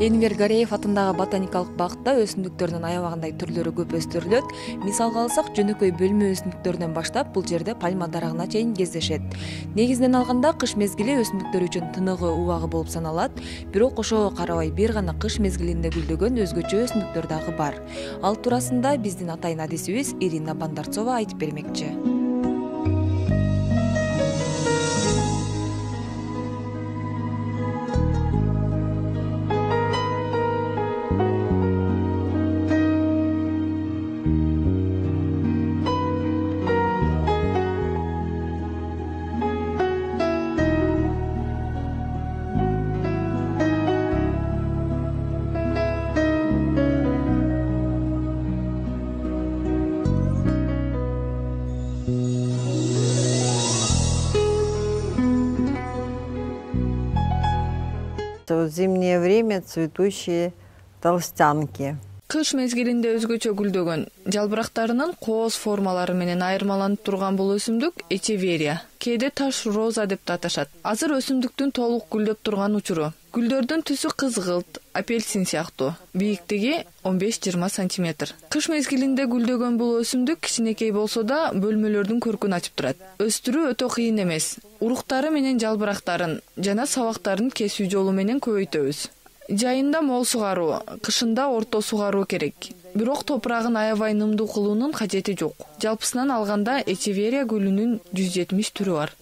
Энвер Гареев атындагы ботаникалык бакта өсүмдүктөрдүн аябагандай түрлөрү көп өстүрүлөт. Мисалга алсак, жөнөкөй бөлмө өсүмдүктөрүнөн баштап бул жерде пальма дарагына чейин кездешет. Негизинен алганда кыш мезгили өсүмдүктөр үчүн тыныгы убагы болуп саналат, бирок ошого карабай бир гана кыш мезгилинде гүлдөгөн өзгөчө өсүмдүктөр дагы бар. Ал туурасында биздин атайын адисибиз Ирина Бандарцова айтып бермекчи. В зимнее время цветущие толстянки. Кыш мезгилинде өзгөчө гүлдөгөн, жалбырактарынын кооз формалары менен айырмаланып турган бул өсүмдүк эчеверия, кээде таш роза деп да аташат. Азыр өсүмдүктүн толук гүлдөп турган учуру. Гүлдөрдүн түсү кызгылт, апельсин сыяктуу, бийиктиги 15-20 сантиметр. Кыш мезгилинде гүлдөгөн бул өсүмдүк кичинекей болсо да бөлмөлөрдүн көркүн ачып турат. Өстүрүү өтө кыйын эмес. Уруктары менен жалбырактарын жана сабактарын кесүү жолу менен көбөйтөбүз. Жайында мол сугаруу, кышында орто сугаруу керек. Бирок топурагын аябай нымдуу кылуунун кажети жок. Жалпысынан алганда эчеверия гүлүнүн 170 түрү бар.